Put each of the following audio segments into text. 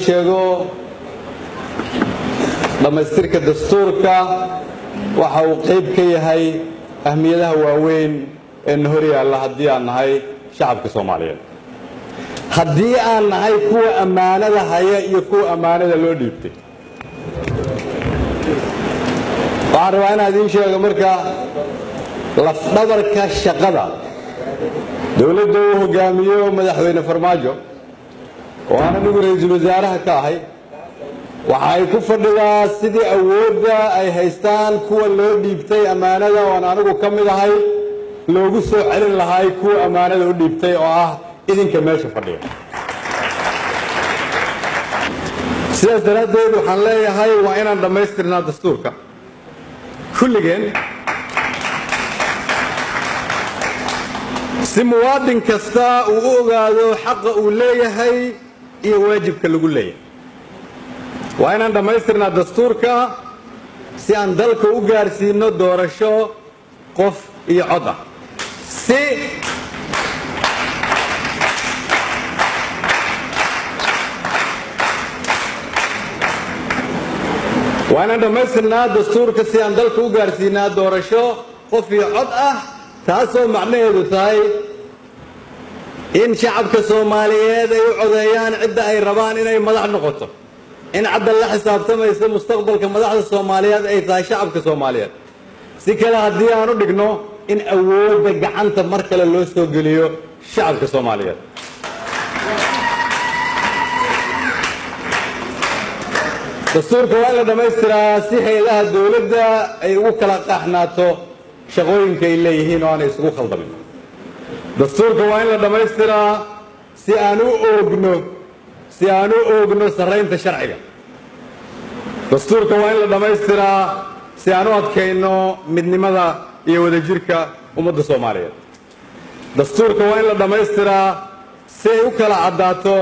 sheego dhamaystirka dastuurka waxa uu qayb ka yahay ahmiyadaha waaweyn ee hor yaalla haddii aan nahay shacabka Soomaaliyeed haddii aan nahay kuwa ammaanada haya iyo kuwa ammaanada loo dhiibtay waxaan rabaa inaan idin sheego marka lafdhabarka shaqada dawladda uu hogaamiyo madaxweyne Farmaajo oo aan anigu ra'iisul wasaaraha ka ahay waxa ay ku fadhidaa sidii awoodda ay haystaan kuwa loo dhiibtay ammaanada oo aan anigu ka mid ahay loogu soo celin lahaa kuwa ammaanada u dhiibtay oo ah idinka meesha fadhiya sidaas daraadeed waxaan leeyahay waa inaan dhamaystirnaa dastuurka kulligeen si muwaadin kasta uu u ogaado xaqa uu leeyahay iyo waajibka lagu leeyahay waa inaan dhamaystirnaa dastuurka si aan dalka u gaarsiino doorasho qof iyo cod ah وأنا دمسنا دستور كسيان دلك وقارسينا دورشو قفي عضأة تاسو معناه دوتاي إن شعب كصومالية ذي عضيان عدة أي ربان إن أي مدح نقطة إن عد الله حساب تم يصير مستقبل كمدح الصومالية أي تاي شعب كصومالية سكلا هديانو دقنو إن أول بقعنت مركل اللوستو قليو شعب كصومالية دستور كوالا دميسترا سيحي لها الدولة أي وكلا قاحناتو شغوين كي الليهين وانا يسقو خلطمين دستور كوالا دميسترا سيانو أوغنو سرين تشرعية دستور كوالا دميسترا سيانو أدكينو مدني ماذا يودا جيركا ومدى صومالية دستور كوالا دميسترا سيوكلا عداتو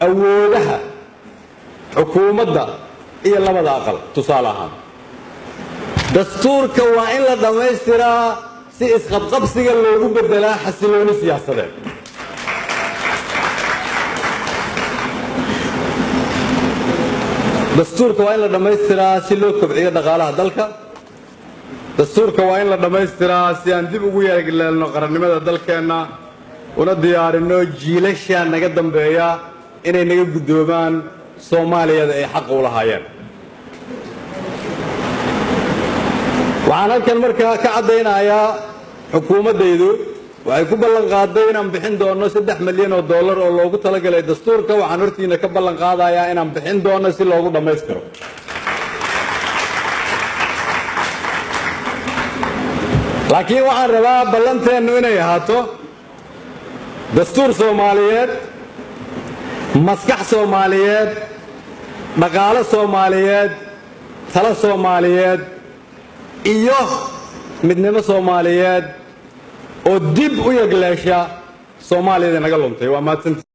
أولها حكومة إيه لبدا أقل تصالحا دستورك وإن لا دميسترا سي إسقط قبسي اللي يقول بدلا حسلوني سياسة دستورك وإن لا دميسترا سي لو كبعية دغالها دلك دستورك وإن لا دميسترا سي أندب ويا لأنه قرن ماذا دلكنا ونديار إنه جيلشيا نقدم بيا إنه نجيب قدومان Soomaaliya ay xaq u lahaayeen waxaan halkan markaa ka cadeynayaa xukuumadaydu waxay ku ballan qaaday inaan bixin doono $3 milyan oo loogu talagalay dastuurka waxaan hortiina ka ballan qaadayaa inaan bixin doono si loogu dhameystiro laakiin waxaan rabaa ballanteenu inay ahaato dastuur Soomaaliyeed maskax Soomaaliyeed dhaqaale Soomaaliyeed talo Soomaaliyeed iyo midnimo Soomaaliyeed oo dib u yagleesha Soomaalida naga luntay waa maadsan